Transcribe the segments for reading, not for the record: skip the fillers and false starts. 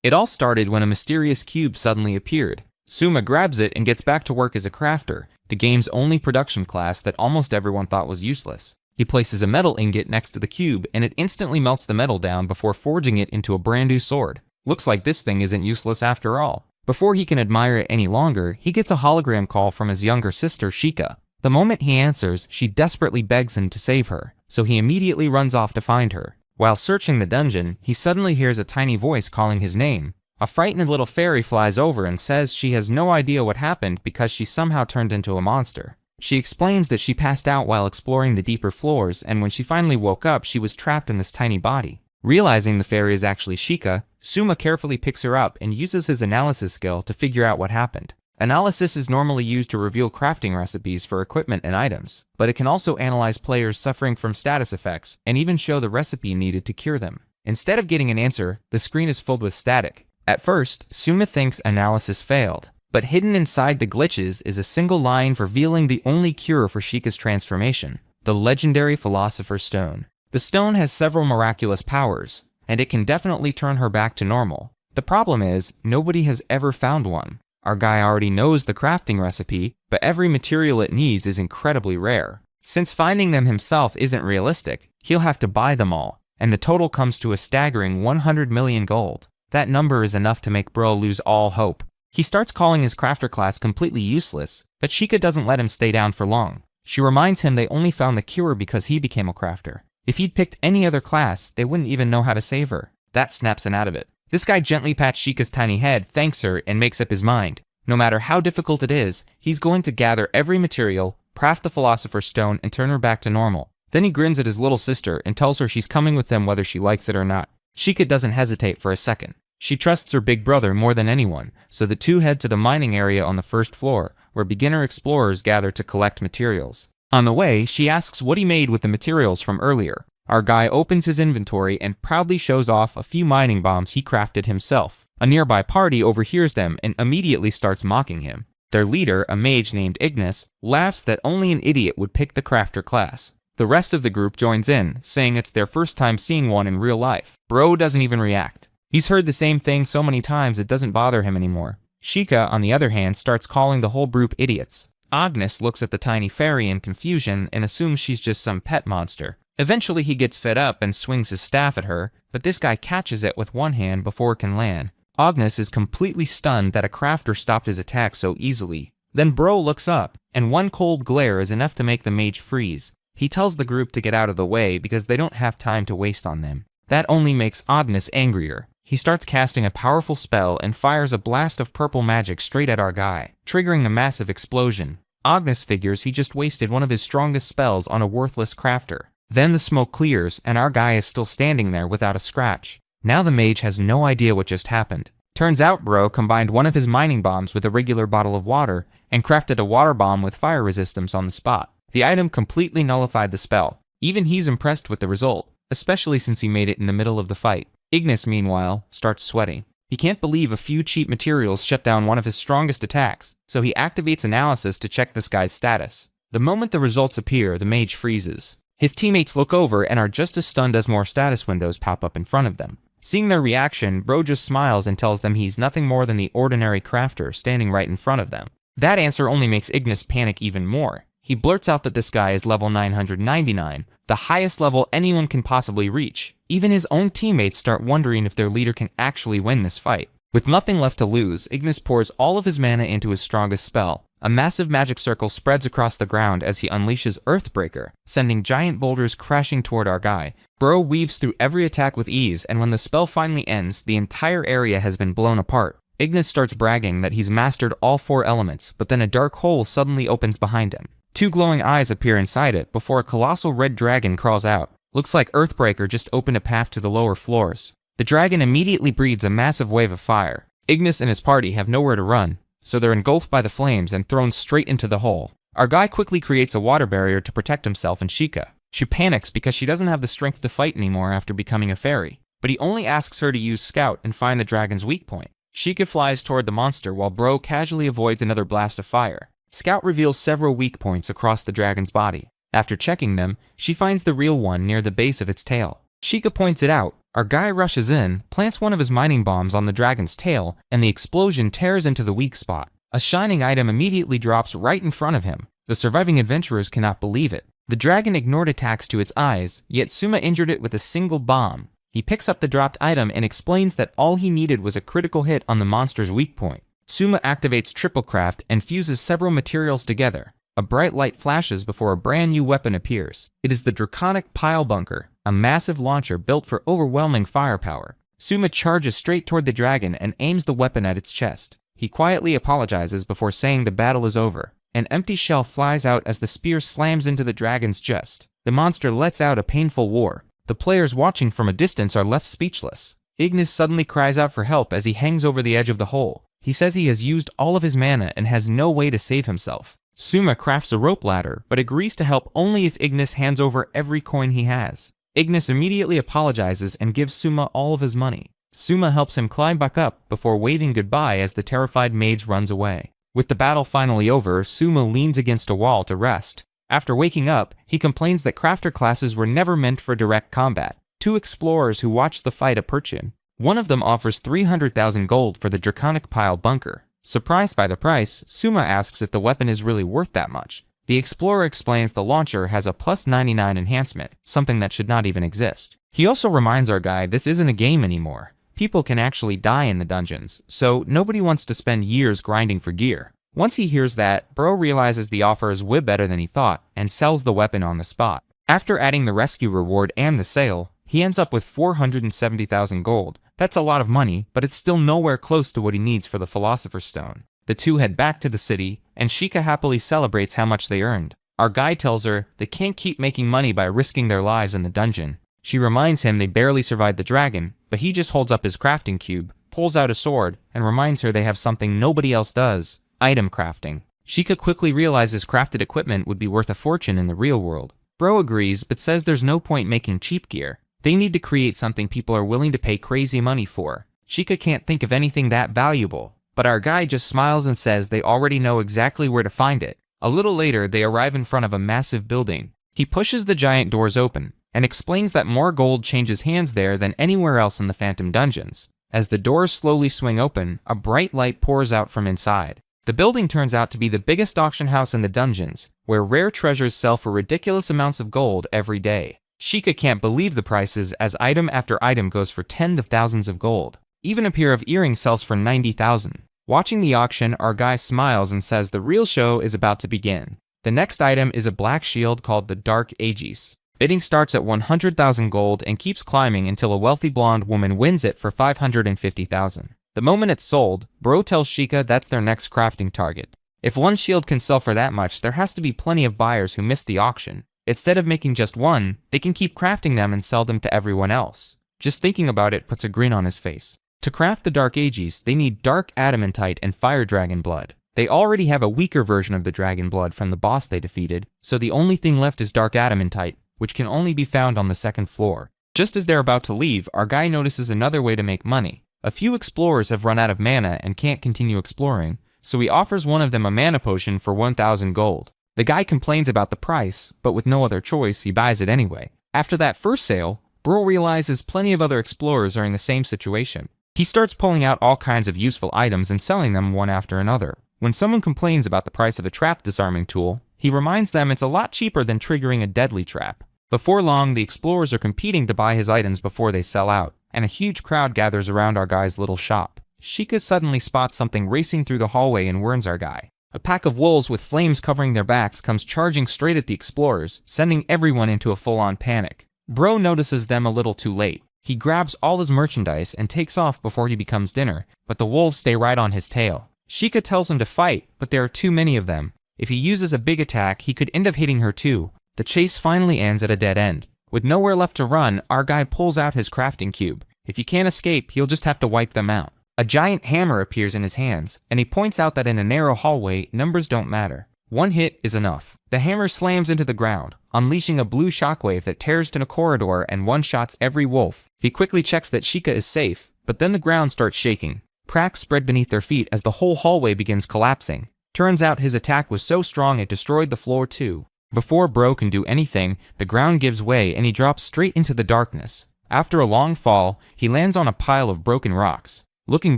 It all started when a mysterious cube suddenly appeared. Suma grabs it and gets back to work as a crafter, the game's only production class that almost everyone thought was useless. He places a metal ingot next to the cube and it instantly melts the metal down before forging it into a brand new sword. Looks like this thing isn't useless after all. Before he can admire it any longer, he gets a hologram call from his younger sister, Shika. The moment he answers, she desperately begs him to save her, so he immediately runs off to find her. While searching the dungeon, he suddenly hears a tiny voice calling his name. A frightened little fairy flies over and says she has no idea what happened because she somehow turned into a monster. She explains that she passed out while exploring the deeper floors, and when she finally woke up, she was trapped in this tiny body. Realizing the fairy is actually Shika, Suma carefully picks her up and uses his analysis skill to figure out what happened. Analysis is normally used to reveal crafting recipes for equipment and items, but it can also analyze players suffering from status effects and even show the recipe needed to cure them. Instead of getting an answer, the screen is filled with static. At first, Suma thinks analysis failed, but hidden inside the glitches is a single line revealing the only cure for Shika's transformation, the legendary Philosopher's Stone. The stone has several miraculous powers, and it can definitely turn her back to normal. The problem is, nobody has ever found one. Our guy already knows the crafting recipe, but every material it needs is incredibly rare. Since finding them himself isn't realistic, he'll have to buy them all, and the total comes to a staggering 100 million gold. That number is enough to make bro lose all hope. He starts calling his crafter class completely useless, but Shika doesn't let him stay down for long. She reminds him they only found the cure because he became a crafter. If he'd picked any other class, they wouldn't even know how to save her. That snaps him out of it. This guy gently pats Shika's tiny head, thanks her, and makes up his mind. No matter how difficult it is, he's going to gather every material, craft the Philosopher's Stone, and turn her back to normal. Then he grins at his little sister and tells her she's coming with him whether she likes it or not. Shika doesn't hesitate for a second. She trusts her big brother more than anyone, so the two head to the mining area on the first floor, where beginner explorers gather to collect materials. On the way, she asks what he made with the materials from earlier. Our guy opens his inventory and proudly shows off a few mining bombs he crafted himself. A nearby party overhears them and immediately starts mocking him. Their leader, a mage named Ignis, laughs that only an idiot would pick the crafter class. The rest of the group joins in, saying it's their first time seeing one in real life. Bro doesn't even react. He's heard the same thing so many times it doesn't bother him anymore. Shika, on the other hand, starts calling the whole group idiots. Agnes looks at the tiny fairy in confusion and assumes she's just some pet monster. Eventually he gets fed up and swings his staff at her, but this guy catches it with one hand before it can land. Agnes is completely stunned that a crafter stopped his attack so easily. Then Bro looks up, and one cold glare is enough to make the mage freeze. He tells the group to get out of the way because they don't have time to waste on them. That only makes Agnes angrier. He starts casting a powerful spell and fires a blast of purple magic straight at our guy, triggering a massive explosion. Agnes figures he just wasted one of his strongest spells on a worthless crafter. Then the smoke clears, and our guy is still standing there without a scratch. Now the mage has no idea what just happened. Turns out Bro combined one of his mining bombs with a regular bottle of water, and crafted a water bomb with fire resistance on the spot. The item completely nullified the spell. Even he's impressed with the result, especially since he made it in the middle of the fight. Ignis, meanwhile, starts sweating. He can't believe a few cheap materials shut down one of his strongest attacks, so he activates analysis to check this guy's status. The moment the results appear, the mage freezes. His teammates look over and are just as stunned as more status windows pop up in front of them. Seeing their reaction, Bro just smiles and tells them he's nothing more than the ordinary crafter standing right in front of them. That answer only makes Ignis panic even more. He blurts out that this guy is level 999, the highest level anyone can possibly reach. Even his own teammates start wondering if their leader can actually win this fight. With nothing left to lose, Ignis pours all of his mana into his strongest spell. A massive magic circle spreads across the ground as he unleashes Earthbreaker, sending giant boulders crashing toward our guy. Bro weaves through every attack with ease, and when the spell finally ends, the entire area has been blown apart. Ignis starts bragging that he's mastered all 4 elements, but then a dark hole suddenly opens behind him. 2 glowing eyes appear inside it before a colossal red dragon crawls out. Looks like Earthbreaker just opened a path to the lower floors. The dragon immediately breathes a massive wave of fire. Ignis and his party have nowhere to run, so they're engulfed by the flames and thrown straight into the hole. Our guy quickly creates a water barrier to protect himself and Shika. She panics because she doesn't have the strength to fight anymore after becoming a fairy, but he only asks her to use Scout and find the dragon's weak point. Shika flies toward the monster while Bro casually avoids another blast of fire. Scout reveals several weak points across the dragon's body. After checking them, she finds the real one near the base of its tail. Shika points it out. Our guy rushes in, plants one of his mining bombs on the dragon's tail, and the explosion tears into the weak spot. A shining item immediately drops right in front of him. The surviving adventurers cannot believe it. The dragon ignored attacks to its eyes, yet Suma injured it with a single bomb. He picks up the dropped item and explains that all he needed was a critical hit on the monster's weak point. Suma activates Triple Craft and fuses several materials together. A bright light flashes before a brand new weapon appears. It is the Draconic Pile Bunker, a massive launcher built for overwhelming firepower. Suma charges straight toward the dragon and aims the weapon at its chest. He quietly apologizes before saying the battle is over. An empty shell flies out as the spear slams into the dragon's chest. The monster lets out a painful roar. The players watching from a distance are left speechless. Ignis suddenly cries out for help as he hangs over the edge of the hole. He says he has used all of his mana and has no way to save himself. Suma crafts a rope ladder, but agrees to help only if Ignis hands over every coin he has. Ignis immediately apologizes and gives Suma all of his money. Suma helps him climb back up before waving goodbye as the terrified mage runs away. With the battle finally over, Suma leans against a wall to rest. After waking up, he complains that crafter classes were never meant for direct combat. Two explorers who watch the fight approach him. One of them offers 300,000 gold for the Draconic Pile Bunker. Surprised by the price, Suma asks if the weapon is really worth that much. The explorer explains the launcher has a plus 99 enhancement, something that should not even exist. He also reminds our guy this isn't a game anymore. People can actually die in the dungeons, so nobody wants to spend years grinding for gear. Once he hears that, Bro realizes the offer is way better than he thought, and sells the weapon on the spot. After adding the rescue reward and the sale, he ends up with 470,000 gold. That's a lot of money, but it's still nowhere close to what he needs for the Philosopher's Stone. The two head back to the city, and Shika happily celebrates how much they earned. Our guy tells her they can't keep making money by risking their lives in the dungeon. She reminds him they barely survived the dragon, but he just holds up his crafting cube, pulls out a sword, and reminds her they have something nobody else does: item crafting. Shika quickly realizes crafted equipment would be worth a fortune in the real world. Bro agrees, but says there's no point making cheap gear. They need to create something people are willing to pay crazy money for. Shika can't think of anything that valuable, but our guy just smiles and says they already know exactly where to find it. A little later, they arrive in front of a massive building. He pushes the giant doors open, and explains that more gold changes hands there than anywhere else in the Phantom Dungeons. As the doors slowly swing open, a bright light pours out from inside. The building turns out to be the biggest auction house in the dungeons, where rare treasures sell for ridiculous amounts of gold every day. Shika can't believe the prices as item after item goes for tens of thousands of gold. Even a pair of earrings sells for 90,000. Watching the auction, our guy smiles and says the real show is about to begin. The next item is a black shield called the Dark Aegis. Bidding starts at 100,000 gold and keeps climbing until a wealthy blonde woman wins it for 550,000. The moment it's sold, Bro tells Shika that's their next crafting target. If one shield can sell for that much, there has to be plenty of buyers who missed the auction. Instead of making just one, they can keep crafting them and sell them to everyone else. Just thinking about it puts a grin on his face. To craft the Dark Aegis, they need Dark Adamantite and Fire Dragon Blood. They already have a weaker version of the Dragon Blood from the boss they defeated, so the only thing left is Dark Adamantite, which can only be found on the second floor. Just as they're about to leave, our guy notices another way to make money. A few explorers have run out of mana and can't continue exploring, so he offers one of them a mana potion for 1,000 gold. The guy complains about the price, but with no other choice, he buys it anyway. After that first sale, Bro realizes plenty of other explorers are in the same situation. He starts pulling out all kinds of useful items and selling them one after another. When someone complains about the price of a trap disarming tool, he reminds them it's a lot cheaper than triggering a deadly trap. Before long, the explorers are competing to buy his items before they sell out, and a huge crowd gathers around our guy's little shop. Shika suddenly spots something racing through the hallway and warns our guy. A pack of wolves with flames covering their backs comes charging straight at the explorers, sending everyone into a full-on panic. Bro notices them a little too late. He grabs all his merchandise and takes off before he becomes dinner, but the wolves stay right on his tail. Shika tells him to fight, but there are too many of them. If he uses a big attack, he could end up hitting her too. The chase finally ends at a dead end. With nowhere left to run, our guy pulls out his crafting cube. If he can't escape, he'll just have to wipe them out. A giant hammer appears in his hands, and he points out that in a narrow hallway, numbers don't matter. One hit is enough. The hammer slams into the ground, unleashing a blue shockwave that tears to a corridor and one-shots every wolf. He quickly checks that Shika is safe, but then the ground starts shaking. Cracks spread beneath their feet as the whole hallway begins collapsing. Turns out his attack was so strong it destroyed the floor too. Before Bro can do anything, the ground gives way and he drops straight into the darkness. After a long fall, he lands on a pile of broken rocks. Looking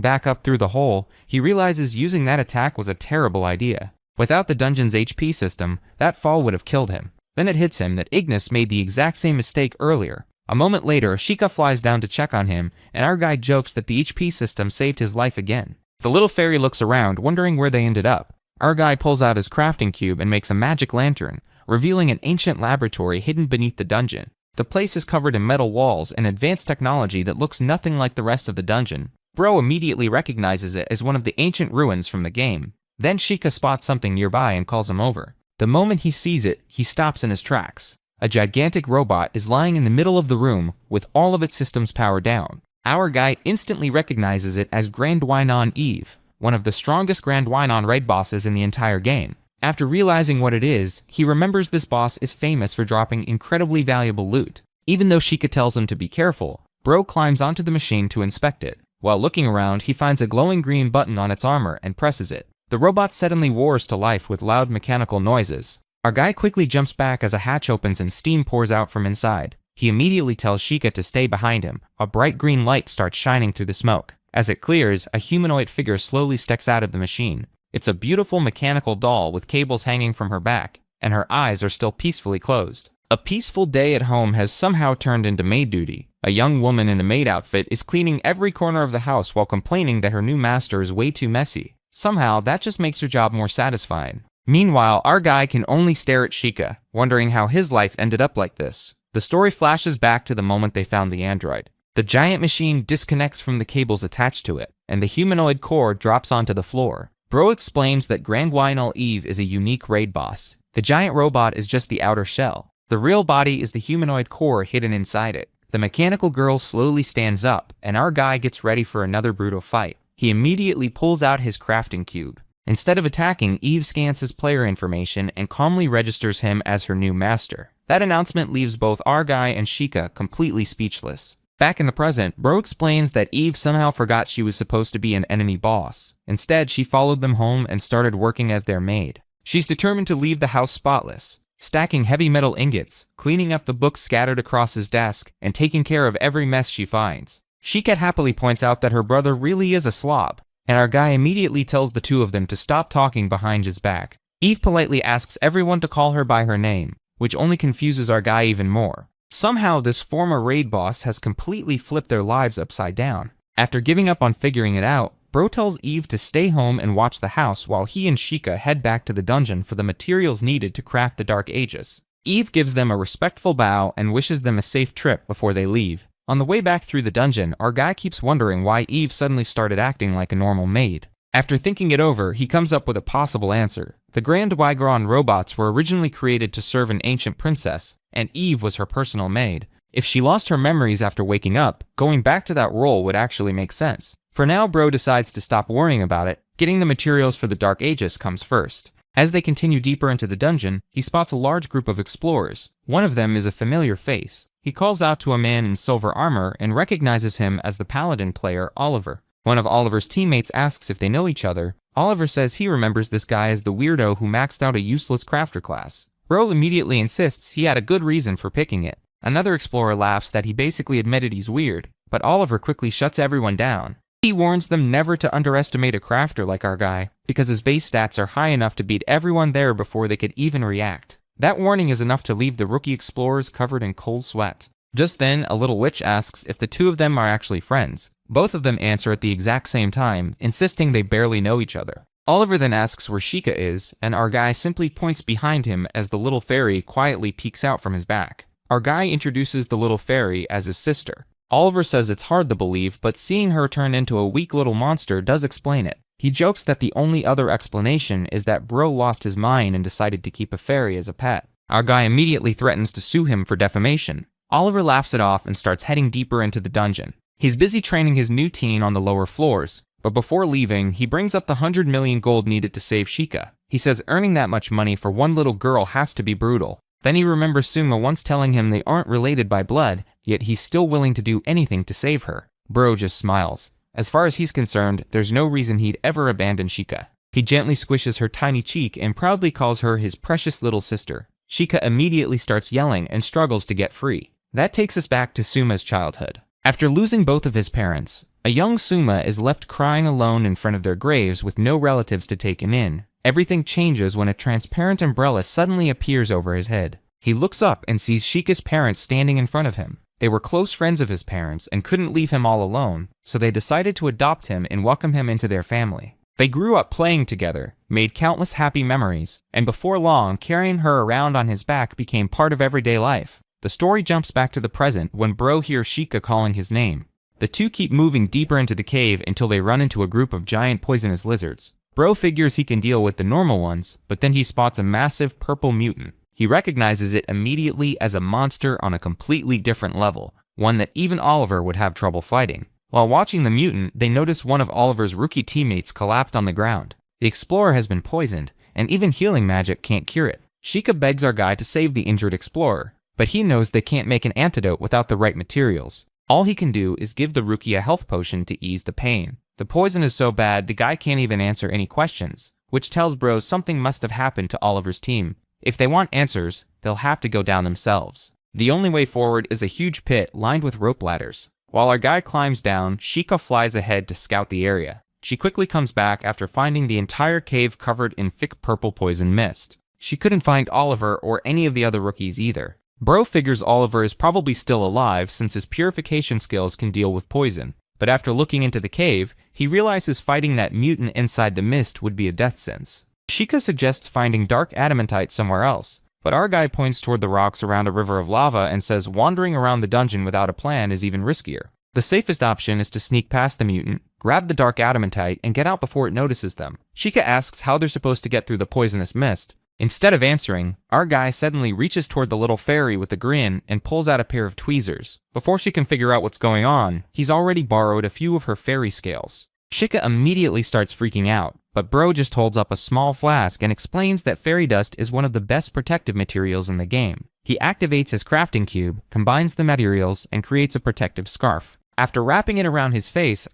back up through the hole, he realizes using that attack was a terrible idea. Without the dungeon's HP system, that fall would have killed him. Then it hits him that Ignis made the exact same mistake earlier. A moment later, Sheikah flies down to check on him, and our guy jokes that the HP system saved his life again. The little fairy looks around, wondering where they ended up. Our guy pulls out his crafting cube and makes a magic lantern, revealing an ancient laboratory hidden beneath the dungeon. The place is covered in metal walls and advanced technology that looks nothing like the rest of the dungeon. Bro immediately recognizes it as one of the ancient ruins from the game. Then Sheikah spots something nearby and calls him over. The moment he sees it, he stops in his tracks. A gigantic robot is lying in the middle of the room with all of its systems powered down. Our guy instantly recognizes it as Grand Wynon Eve, one of the strongest Grand Wynon raid bosses in the entire game. After realizing what it is, he remembers this boss is famous for dropping incredibly valuable loot. Even though Sheikah tells him to be careful, Bro climbs onto the machine to inspect it. While looking around, he finds a glowing green button on its armor and presses it. The robot suddenly roars to life with loud mechanical noises. Our guy quickly jumps back as a hatch opens and steam pours out from inside. He immediately tells Sheikah to stay behind him. A bright green light starts shining through the smoke. As it clears, a humanoid figure slowly steps out of the machine. It's a beautiful mechanical doll with cables hanging from her back, and her eyes are still peacefully closed. A peaceful day at home has somehow turned into maid duty. A young woman in a maid outfit is cleaning every corner of the house while complaining that her new master is way too messy. Somehow, that just makes her job more satisfying. Meanwhile, our guy can only stare at Sheikah, wondering how his life ended up like this. The story flashes back to the moment they found the android. The giant machine disconnects from the cables attached to it, and the humanoid core drops onto the floor. Bro explains that Grand Wynon Eve is a unique raid boss. The giant robot is just the outer shell. The real body is the humanoid core hidden inside it. The mechanical girl slowly stands up, and our guy gets ready for another brutal fight. He immediately pulls out his crafting cube. Instead of attacking, Eve scans his player information and calmly registers him as her new master. That announcement leaves both our guy and Sheikah completely speechless. Back in the present, Bro explains that Eve somehow forgot she was supposed to be an enemy boss. Instead, she followed them home and started working as their maid. She's determined to leave the house spotless, stacking heavy metal ingots, cleaning up the books scattered across his desk, and taking care of every mess she finds. Sheikah happily points out that her brother really is a slob, and our guy immediately tells the two of them to stop talking behind his back. Eve politely asks everyone to call her by her name, which only confuses our guy even more. Somehow, this former raid boss has completely flipped their lives upside down. After giving up on figuring it out, Bro tells Eve to stay home and watch the house while he and Sheikah head back to the dungeon for the materials needed to craft the Dark Aegis. Eve gives them a respectful bow and wishes them a safe trip before they leave. On the way back through the dungeon, our guy keeps wondering why Eve suddenly started acting like a normal maid. After thinking it over, he comes up with a possible answer. The Grand Wynon robots were originally created to serve an ancient princess, and Eve was her personal maid. If she lost her memories after waking up, going back to that role would actually make sense. For now, Bro decides to stop worrying about it. Getting the materials for the Dark Aegis comes first. As they continue deeper into the dungeon, he spots a large group of explorers. One of them is a familiar face. He calls out to a man in silver armor and recognizes him as the paladin player, Oliver. One of Oliver's teammates asks if they know each other. Oliver says he remembers this guy as the weirdo who maxed out a useless crafter class. Bro immediately insists he had a good reason for picking it. Another explorer laughs that he basically admitted he's weird, but Oliver quickly shuts everyone down. He warns them never to underestimate a crafter like our guy, because his base stats are high enough to beat everyone there before they could even react. That warning is enough to leave the rookie explorers covered in cold sweat. Just then, a little witch asks if the two of them are actually friends. Both of them answer at the exact same time, insisting they barely know each other. Oliver then asks where Sheikah is, and our guy simply points behind him as the little fairy quietly peeks out from his back. Our guy introduces the little fairy as his sister. Oliver says it's hard to believe, but seeing her turn into a weak little monster does explain it. He jokes that the only other explanation is that Bro lost his mind and decided to keep a fairy as a pet. Our guy immediately threatens to sue him for defamation. Oliver laughs it off and starts heading deeper into the dungeon. He's busy training his new teen on the lower floors, but before leaving, he brings up the 100 million gold needed to save Sheikah. He says earning that much money for one little girl has to be brutal. Then he remembers Suma once telling him they aren't related by blood, yet he's still willing to do anything to save her. Bro just smiles. As far as he's concerned, there's no reason he'd ever abandon Sheikah. He gently squishes her tiny cheek and proudly calls her his precious little sister. Sheikah immediately starts yelling and struggles to get free. That takes us back to Suma's childhood. After losing both of his parents, a young Suma is left crying alone in front of their graves with no relatives to take him in. Everything changes when a transparent umbrella suddenly appears over his head. He looks up and sees Shika's parents standing in front of him. They were close friends of his parents and couldn't leave him all alone, so they decided to adopt him and welcome him into their family. They grew up playing together, made countless happy memories, and before long, carrying her around on his back became part of everyday life. The story jumps back to the present when Bro hears Shika calling his name. The two keep moving deeper into the cave until they run into a group of giant poisonous lizards. Bro figures he can deal with the normal ones, but then he spots a massive purple mutant. He recognizes it immediately as a monster on a completely different level, one that even Oliver would have trouble fighting. While watching the mutant, they notice one of Oliver's rookie teammates collapsed on the ground. The explorer has been poisoned, and even healing magic can't cure it. Shika begs our guy to save the injured explorer, but he knows they can't make an antidote without the right materials. All he can do is give the rookie a health potion to ease the pain. The poison is so bad the guy can't even answer any questions, which tells Bro something must have happened to Oliver's team. If they want answers, they'll have to go down themselves. The only way forward is a huge pit lined with rope ladders. While our guy climbs down, Shika flies ahead to scout the area. She quickly comes back after finding the entire cave covered in thick purple poison mist. She couldn't find Oliver or any of the other rookies either. Bro figures Oliver is probably still alive since his purification skills can deal with poison. But after looking into the cave, he realizes fighting that mutant inside the mist would be a death sentence. Shika suggests finding dark adamantite somewhere else, but our guy points toward the rocks around a river of lava and says wandering around the dungeon without a plan is even riskier. The safest option is to sneak past the mutant, grab the dark adamantite, and get out before it notices them. Shika asks how they're supposed to get through the poisonous mist. Instead of answering, our guy suddenly reaches toward the little fairy with a grin and pulls out a pair of tweezers. Before she can figure out what's going on, he's already borrowed a few of her fairy scales. Shika immediately starts freaking out, but Bro just holds up a small flask and explains that fairy dust is one of the best protective materials in the game. He activates his crafting cube, combines the materials, and creates a protective scarf. After wrapping it around his face,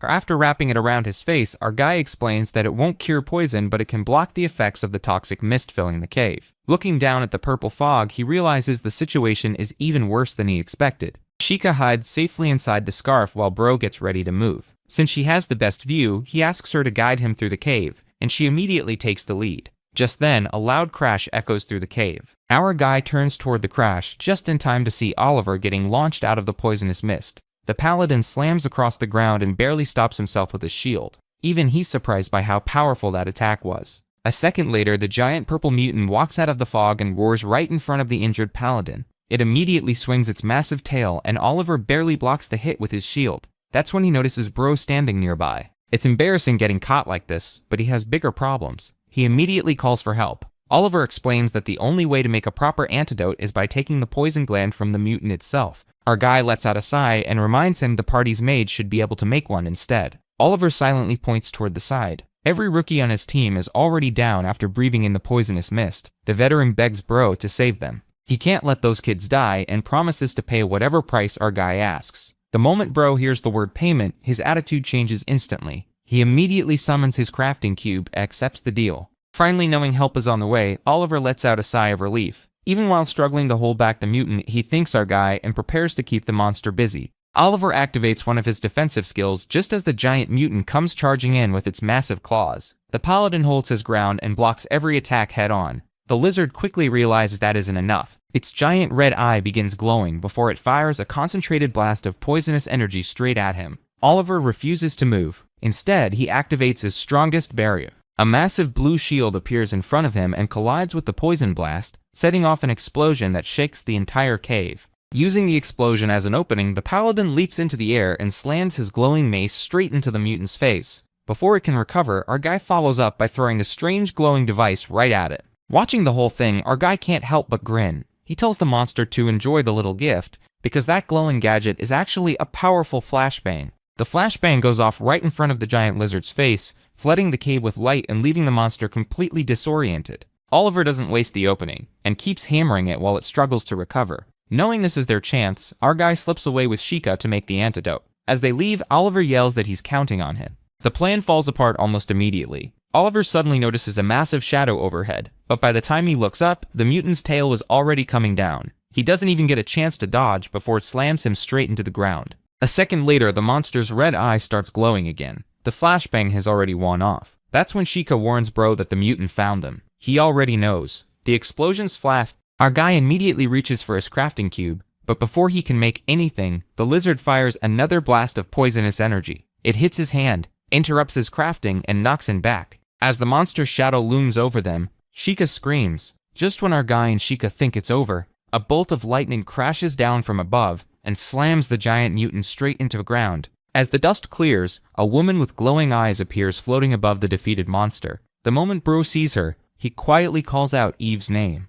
our guy explains that it won't cure poison, but it can block the effects of the toxic mist filling the cave. Looking down at the purple fog, he realizes the situation is even worse than he expected. Shika hides safely inside the scarf while Bro gets ready to move. Since she has the best view, he asks her to guide him through the cave, and she immediately takes the lead. Just then, a loud crash echoes through the cave. Our guy turns toward the crash just in time to see Oliver getting launched out of the poisonous mist. The paladin slams across the ground and barely stops himself with his shield. Even he's surprised by how powerful that attack was. A second later, the giant purple mutant walks out of the fog and roars right in front of the injured paladin. It immediately swings its massive tail, and Oliver barely blocks the hit with his shield. That's when he notices Bro standing nearby. It's embarrassing getting caught like this, but he has bigger problems. He immediately calls for help. Oliver explains that the only way to make a proper antidote is by taking the poison gland from the mutant itself. Our guy lets out a sigh and reminds him the party's mage should be able to make one instead. Oliver silently points toward the side. Every rookie on his team is already down after breathing in the poisonous mist. The veteran begs Bro to save them. He can't let those kids die and promises to pay whatever price our guy asks. The moment Bro hears the word payment, his attitude changes instantly. He immediately summons his crafting cube and accepts the deal. Finally knowing help is on the way, Oliver lets out a sigh of relief. Even while struggling to hold back the mutant, he thanks our guy and prepares to keep the monster busy. Oliver activates one of his defensive skills just as the giant mutant comes charging in with its massive claws. The paladin holds his ground and blocks every attack head on. The lizard quickly realizes that isn't enough. Its giant red eye begins glowing before it fires a concentrated blast of poisonous energy straight at him. Oliver refuses to move. Instead, he activates his strongest barrier. A massive blue shield appears in front of him and collides with the poison blast, setting off an explosion that shakes the entire cave. Using the explosion as an opening, the paladin leaps into the air and slams his glowing mace straight into the mutant's face. Before it can recover, our guy follows up by throwing a strange glowing device right at it. Watching the whole thing, our guy can't help but grin. He tells the monster to enjoy the little gift, because that glowing gadget is actually a powerful flashbang. The flashbang goes off right in front of the giant lizard's face, flooding the cave with light and leaving the monster completely disoriented. Oliver doesn't waste the opening, and keeps hammering it while it struggles to recover. Knowing this is their chance, our guy slips away with Shika to make the antidote. As they leave, Oliver yells that he's counting on him. The plan falls apart almost immediately. Oliver suddenly notices a massive shadow overhead, but by the time he looks up, the mutant's tail is already coming down. He doesn't even get a chance to dodge before it slams him straight into the ground. A second later, the monster's red eye starts glowing again. The flashbang has already worn off. That's when Sheikah warns Bro that the mutant found them. He already knows. The explosions flash. Our guy immediately reaches for his crafting cube, but before he can make anything, the lizard fires another blast of poisonous energy. It hits his hand, interrupts his crafting, and knocks him back. As the monster's shadow looms over them, Sheikah screams. Just when our guy and Sheikah think it's over, a bolt of lightning crashes down from above and slams the giant mutant straight into the ground. As the dust clears, a woman with glowing eyes appears floating above the defeated monster. The moment Bro sees her, he quietly calls out Eve's name.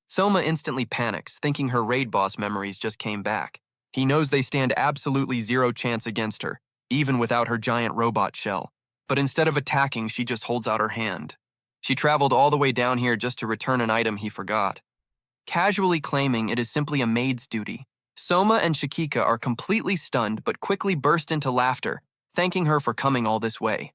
Soma instantly panics, thinking her raid boss memories just came back. He knows they stand absolutely zero chance against her, even without her giant robot shell. But instead of attacking, she just holds out her hand. She traveled all the way down here just to return an item he forgot. Casually claiming it is simply a maid's duty, Soma and Shikika are completely stunned but quickly burst into laughter, thanking her for coming all this way.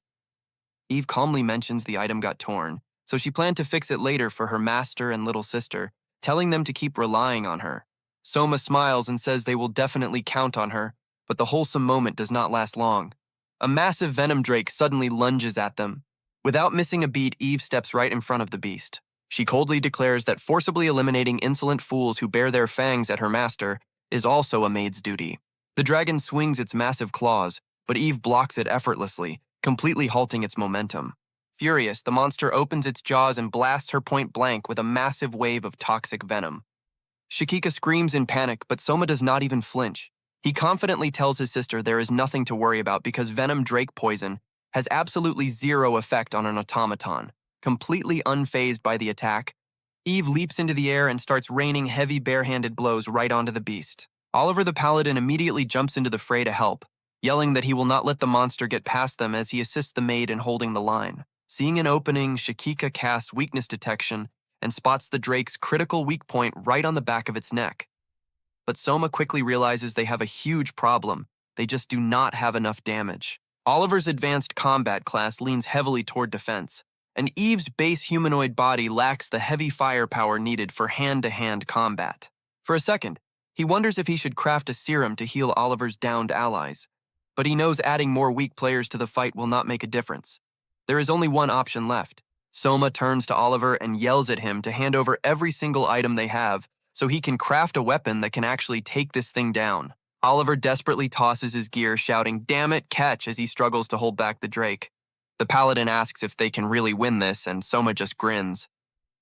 Eve calmly mentions the item got torn, so she planned to fix it later for her master and little sister, telling them to keep relying on her. Soma smiles and says they will definitely count on her, but the wholesome moment does not last long. A massive venom drake suddenly lunges at them. Without missing a beat, Eve steps right in front of the beast. She coldly declares that forcibly eliminating insolent fools who bear their fangs at her master is also a maid's duty. The dragon swings its massive claws, but Eve blocks it effortlessly, completely halting its momentum. Furious, the monster opens its jaws and blasts her point blank with a massive wave of toxic venom. Shikika screams in panic, but Soma does not even flinch. He confidently tells his sister there is nothing to worry about because venom drake poison has absolutely zero effect on an automaton. Completely unfazed by the attack, Eve leaps into the air and starts raining heavy barehanded blows right onto the beast. Oliver the Paladin immediately jumps into the fray to help, yelling that he will not let the monster get past them as he assists the maid in holding the line. Seeing an opening, Shikika casts weakness detection and spots the drake's critical weak point right on the back of its neck. But Soma quickly realizes they have a huge problem. They just do not have enough damage. Oliver's advanced combat class leans heavily toward defense, and Eve's base humanoid body lacks the heavy firepower needed for hand-to-hand combat. For a second, he wonders if he should craft a serum to heal Oliver's downed allies, but he knows adding more weak players to the fight will not make a difference. There is only one option left. Soma turns to Oliver and yells at him to hand over every single item they have so he can craft a weapon that can actually take this thing down. Oliver desperately tosses his gear, shouting, "Damn it, catch," as he struggles to hold back the drake. The Paladin asks if they can really win this, and Soma just grins.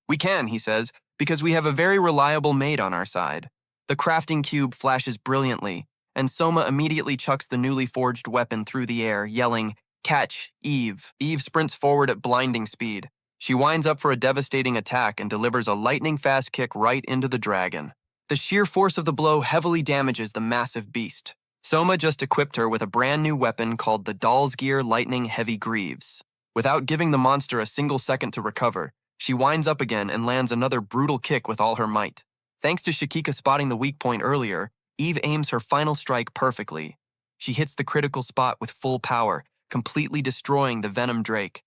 "We can," he says, "because we have a very reliable maid on our side." The crafting cube flashes brilliantly, and Soma immediately chucks the newly forged weapon through the air, yelling, "Catch, Eve." Eve sprints forward at blinding speed. She winds up for a devastating attack and delivers a lightning-fast kick right into the dragon. The sheer force of the blow heavily damages the massive beast. Soma just equipped her with a brand new weapon called the Doll's Gear Lightning Heavy Greaves. Without giving the monster a single second to recover, she winds up again and lands another brutal kick with all her might. Thanks to Shikika spotting the weak point earlier, Eve aims her final strike perfectly. She hits the critical spot with full power, completely destroying the venom drake.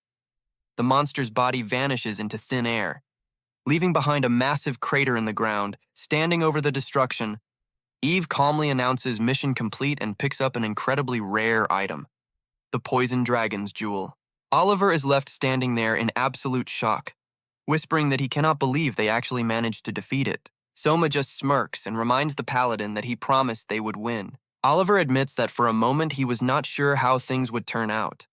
The monster's body vanishes into thin air, leaving behind a massive crater in the ground. Standing over the destruction, Eve calmly announces mission complete and picks up an incredibly rare item, the Poison Dragon's Jewel. Oliver is left standing there in absolute shock, whispering that he cannot believe they actually managed to defeat it. Soma just smirks and reminds the Paladin that he promised they would win. Oliver admits that for a moment he was not sure how things would turn out,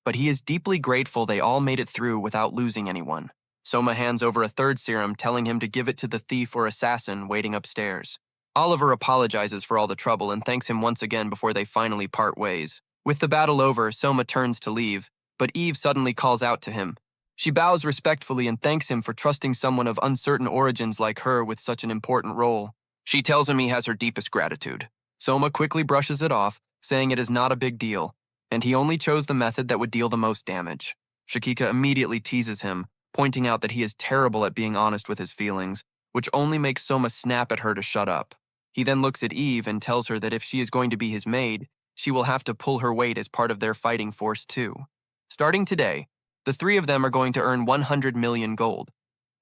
but he is deeply grateful they all made it through without losing anyone. Soma hands over a third serum, telling him to give it to the thief or assassin waiting upstairs. Oliver apologizes for all the trouble and thanks him once again before they finally part ways. With the battle over, Soma turns to leave, but Eve suddenly calls out to him. She bows respectfully and thanks him for trusting someone of uncertain origins like her with such an important role. She tells him he has her deepest gratitude. Soma quickly brushes it off, saying it is not a big deal, and he only chose the method that would deal the most damage. Shikika immediately teases him, pointing out that he is terrible at being honest with his feelings, which only makes Soma snap at her to shut up. He then looks at Eve and tells her that if she is going to be his maid, she will have to pull her weight as part of their fighting force too. Starting today, the three of them are going to earn 100 million gold,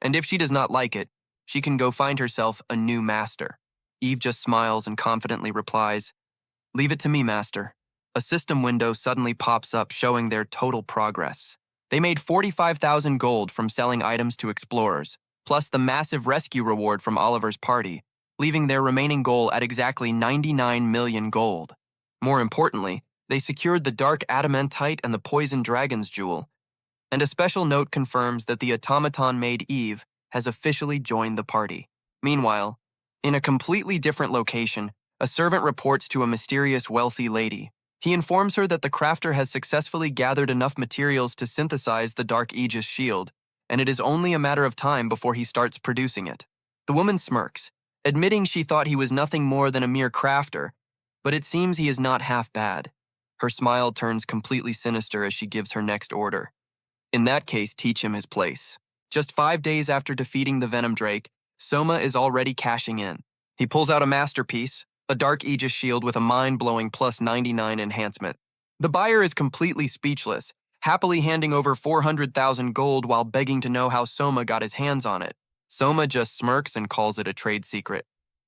and if she does not like it, she can go find herself a new master. Eve just smiles and confidently replies, "Leave it to me, master." A system window suddenly pops up showing their total progress. They made 45,000 gold from selling items to explorers, plus the massive rescue reward from Oliver's party, leaving their remaining goal at exactly 99 million gold. More importantly, they secured the dark adamantite and the poison dragon's jewel. And a special note confirms that the automaton maid Eve has officially joined the party. Meanwhile, in a completely different location, a servant reports to a mysterious wealthy lady. He informs her that the crafter has successfully gathered enough materials to synthesize the Dark Aegis shield, and it is only a matter of time before he starts producing it. The woman smirks, admitting she thought he was nothing more than a mere crafter, but it seems he is not half bad. Her smile turns completely sinister as she gives her next order. In that case, teach him his place. Just 5 days after defeating the Venom Drake, Soma is already cashing in. He pulls out a masterpiece, a Dark Aegis shield with a mind-blowing plus 99 enhancement. The buyer is completely speechless, happily handing over 400,000 gold while begging to know how Soma got his hands on it. Soma just smirks and calls it a trade secret.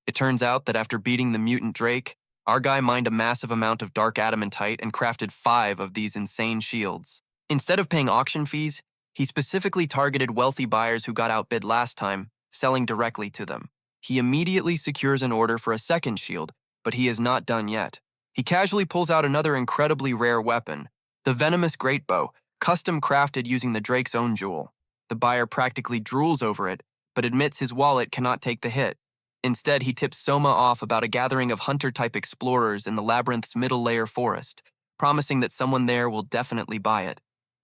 It turns out that after beating the mutant Drake, our guy mined a massive amount of dark adamantite and crafted 5 of these insane shields. Instead of paying auction fees, he specifically targeted wealthy buyers who got outbid last time, selling directly to them. He immediately secures an order for a second shield, but he is not done yet. He casually pulls out another incredibly rare weapon, the venomous greatbow, custom crafted using the Drake's own jewel. The buyer practically drools over it, but admits his wallet cannot take the hit. Instead, he tips Soma off about a gathering of hunter-type explorers in the labyrinth's middle-layer forest, promising that someone there will definitely buy it.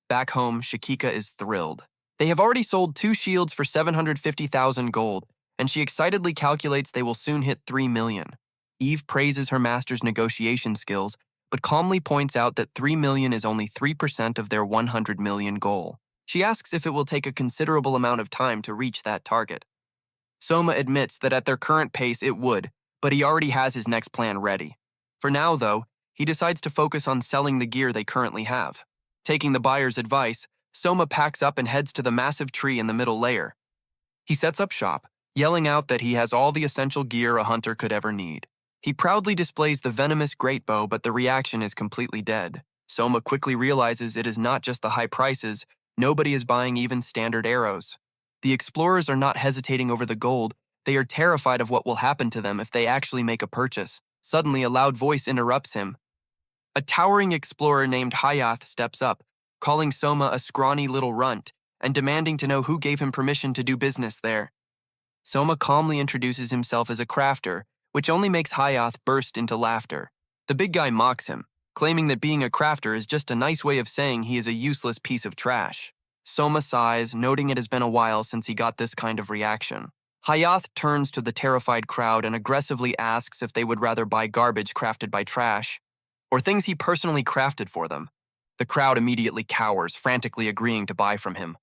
Back home, Shakika is thrilled. They have already sold 2 shields for 750,000 gold, and she excitedly calculates they will soon hit 3 million. Eve praises her master's negotiation skills, but calmly points out that 3 million is only 3% of their 100 million goal. She asks if it will take a considerable amount of time to reach that target. Soma admits that at their current pace it would, but he already has his next plan ready. For now, though, he decides to focus on selling the gear they currently have. Taking the buyer's advice, Soma packs up and heads to the massive tree in the middle layer. He sets up shop, yelling out that he has all the essential gear a hunter could ever need. He proudly displays the venomous greatbow, but the reaction is completely dead. Soma quickly realizes it is not just the high prices, nobody is buying even standard arrows. The explorers are not hesitating over the gold, they are terrified of what will happen to them if they actually make a purchase. Suddenly, a loud voice interrupts him. A towering explorer named Hayath steps up, calling Soma a scrawny little runt, and demanding to know who gave him permission to do business there. Soma calmly introduces himself as a crafter, which only makes Hayath burst into laughter. The big guy mocks him, claiming that being a crafter is just a nice way of saying he is a useless piece of trash. Soma sighs, noting it has been a while since he got this kind of reaction. Hayath turns to the terrified crowd and aggressively asks if they would rather buy garbage crafted by trash, or things he personally crafted for them. The crowd immediately cowers, frantically agreeing to buy from him.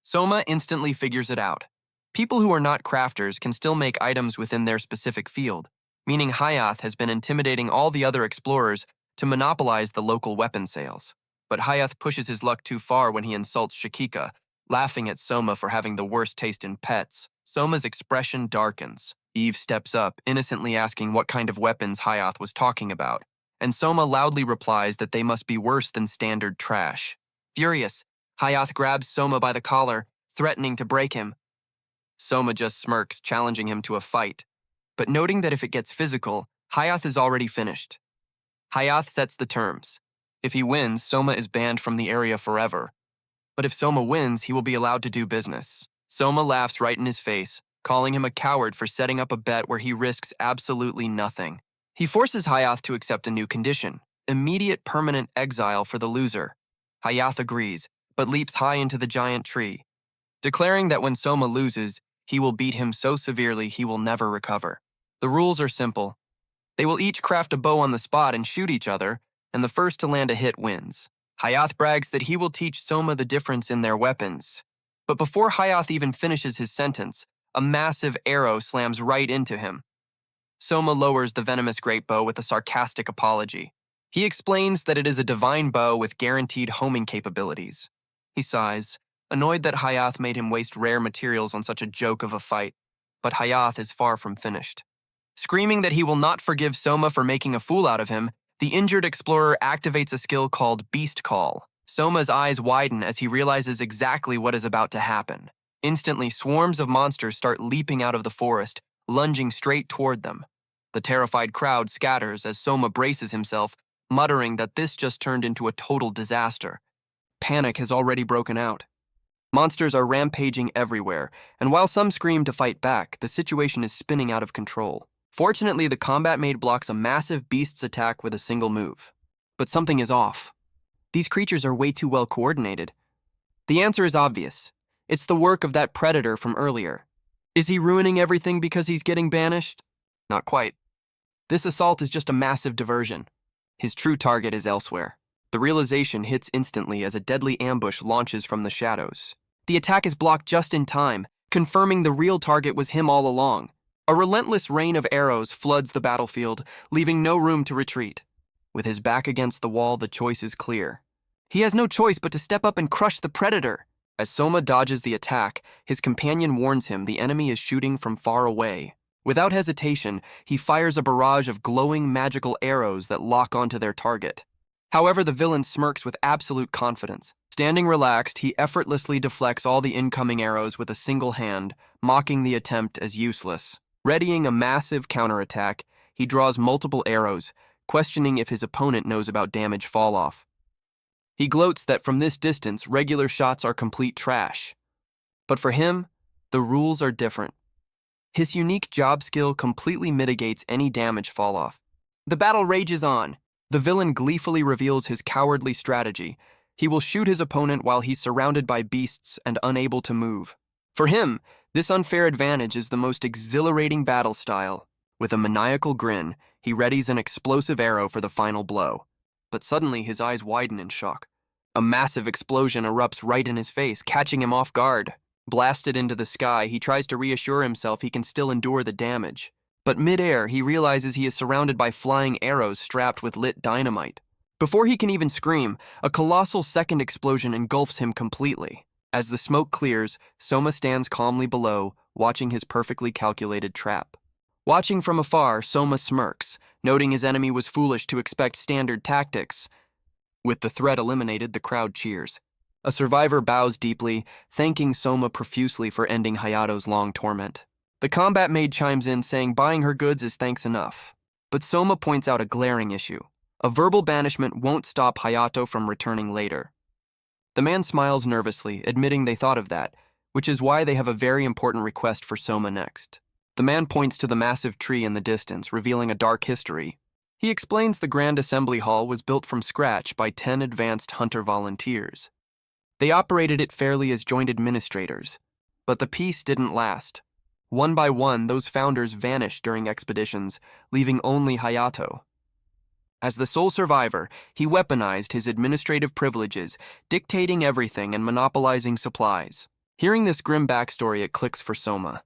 Soma instantly figures it out. People who are not crafters can still make items within their specific field, meaning Hayath has been intimidating all the other explorers to monopolize the local weapon sales. But Hayath pushes his luck too far when he insults Shakika, laughing at Soma for having the worst taste in pets. Soma's expression darkens. Eve steps up, innocently asking what kind of weapons Hayath was talking about, and Soma loudly replies that they must be worse than standard trash. Furious, Hayath grabs Soma by the collar, threatening to break him. Soma just smirks, challenging him to a fight. But noting that if it gets physical, Hayath is already finished. Hayath sets the terms. If he wins, Soma is banned from the area forever. But if Soma wins, he will be allowed to do business. Soma laughs right in his face, calling him a coward for setting up a bet where he risks absolutely nothing. He forces Hayath to accept a new condition, immediate permanent exile for the loser. Hayath agrees, but leaps high into the giant tree, declaring that when Soma loses, he will beat him so severely he will never recover. The rules are simple. They will each craft a bow on the spot and shoot each other, and the first to land a hit wins. Hayath brags that he will teach Soma the difference in their weapons. But before Hayath even finishes his sentence, a massive arrow slams right into him. Soma lowers the venomous greatbow with a sarcastic apology. He explains that it is a divine bow with guaranteed homing capabilities. He sighs, annoyed that Hayath made him waste rare materials on such a joke of a fight, but Hayath is far from finished. Screaming that he will not forgive Soma for making a fool out of him, the injured explorer activates a skill called Beast Call. Soma's eyes widen as he realizes exactly what is about to happen. Instantly, swarms of monsters start leaping out of the forest, lunging straight toward them. The terrified crowd scatters as Soma braces himself, muttering that this just turned into a total disaster. Panic has already broken out. Monsters are rampaging everywhere, and while some scream to fight back, the situation is spinning out of control. Fortunately, the combat maid blocks a massive beast's attack with a single move. But something is off. These creatures are way too well coordinated. The answer is obvious. It's the work of that predator from earlier. Is he ruining everything because he's getting banished? Not quite. This assault is just a massive diversion. His true target is elsewhere. The realization hits instantly as a deadly ambush launches from the shadows. The attack is blocked just in time, confirming the real target was him all along. A relentless rain of arrows floods the battlefield, leaving no room to retreat. With his back against the wall, the choice is clear. He has no choice but to step up and crush the predator. As Soma dodges the attack, his companion warns him the enemy is shooting from far away. Without hesitation, he fires a barrage of glowing magical arrows that lock onto their target. However, the villain smirks with absolute confidence. Standing relaxed, he effortlessly deflects all the incoming arrows with a single hand, mocking the attempt as useless. Readying a massive counterattack, he draws multiple arrows, questioning if his opponent knows about damage fall-off. He gloats that from this distance, regular shots are complete trash. But for him, the rules are different. His unique job skill completely mitigates any damage fall-off. The battle rages on. The villain gleefully reveals his cowardly strategy. He will shoot his opponent while he's surrounded by beasts and unable to move. For him, this unfair advantage is the most exhilarating battle style. With a maniacal grin, he readies an explosive arrow for the final blow. But suddenly his eyes widen in shock. A massive explosion erupts right in his face, catching him off guard. Blasted into the sky, he tries to reassure himself he can still endure the damage. But mid-air, he realizes he is surrounded by flying arrows strapped with lit dynamite. Before he can even scream, a colossal second explosion engulfs him completely. As the smoke clears, Soma stands calmly below, watching his perfectly calculated trap. Watching from afar, Soma smirks, noting his enemy was foolish to expect standard tactics. With the threat eliminated, the crowd cheers. A survivor bows deeply, thanking Soma profusely for ending Hayato's long torment. The combat maid chimes in, saying buying her goods is thanks enough. But Soma points out a glaring issue. A verbal banishment won't stop Hayato from returning later. The man smiles nervously, admitting they thought of that, which is why they have a very important request for Soma next. The man points to the massive tree in the distance, revealing a dark history. He explains the Grand Assembly Hall was built from scratch by 10 advanced hunter volunteers. They operated it fairly as joint administrators, but the peace didn't last. One by one, those founders vanished during expeditions, leaving only Hayato. As the sole survivor, he weaponized his administrative privileges, dictating everything and monopolizing supplies. Hearing this grim backstory, it clicks for Soma.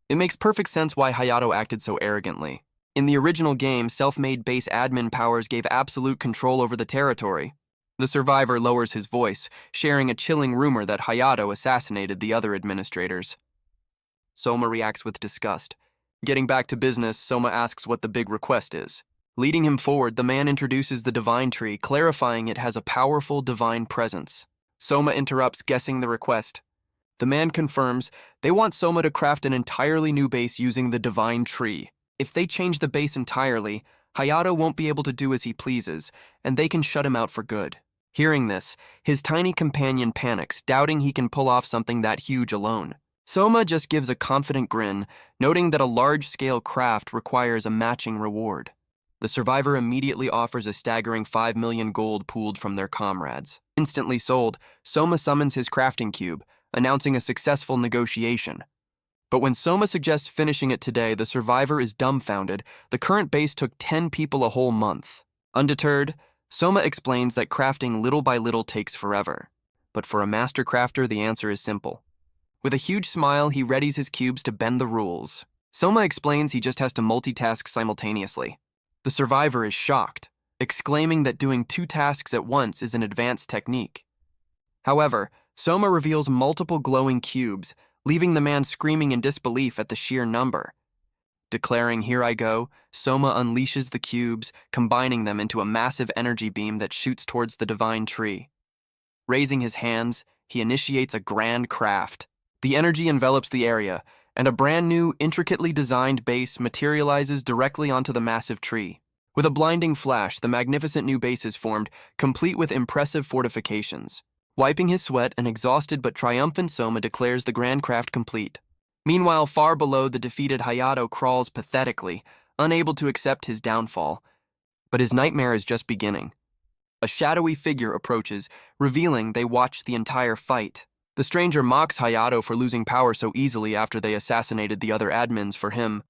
It makes perfect sense why Hayato acted so arrogantly. In the original game, self-made base admin powers gave absolute control over the territory. The survivor lowers his voice, sharing a chilling rumor that Hayato assassinated the other administrators. Soma reacts with disgust. Getting back to business, Soma asks what the big request is. Leading him forward, the man introduces the divine tree, clarifying it has a powerful divine presence. Soma interrupts, guessing the request. The man confirms they want Soma to craft an entirely new base using the divine tree. If they change the base entirely, Hayato won't be able to do as he pleases, and they can shut him out for good. Hearing this, his tiny companion panics, doubting he can pull off something that huge alone. Soma just gives a confident grin, noting that a large-scale craft requires a matching reward. The survivor immediately offers a staggering 5 million gold pooled from their comrades. Instantly sold, Soma summons his crafting cube, announcing a successful negotiation. But when Soma suggests finishing it today, the survivor is dumbfounded. The current base took 10 people a whole month. Undeterred, Soma explains that crafting little by little takes forever. But for a master crafter, the answer is simple. With a huge smile, he readies his cubes to bend the rules. Soma explains he just has to multitask simultaneously. The survivor is shocked, exclaiming that doing 2 tasks at once is an advanced technique. However, Soma reveals multiple glowing cubes, leaving the man screaming in disbelief at the sheer number. Declaring, "Here I go," Soma unleashes the cubes, combining them into a massive energy beam that shoots towards the divine tree. Raising his hands, he initiates a grand craft. The energy envelops the area, and a brand new, intricately designed base materializes directly onto the massive tree. With a blinding flash, the magnificent new base is formed, complete with impressive fortifications. Wiping his sweat, an exhausted but triumphant Soma declares the grand craft complete. Meanwhile, far below, the defeated Hayato crawls pathetically, unable to accept his downfall. But his nightmare is just beginning. A shadowy figure approaches, revealing they watched the entire fight. The stranger mocks Hayato for losing power so easily after they assassinated the other admins for him.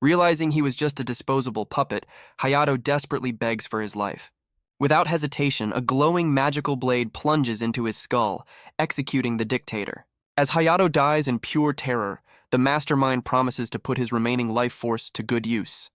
Realizing he was just a disposable puppet, Hayato desperately begs for his life. Without hesitation, a glowing magical blade plunges into his skull, executing the dictator. As Hayato dies in pure terror, the mastermind promises to put his remaining life force to good use.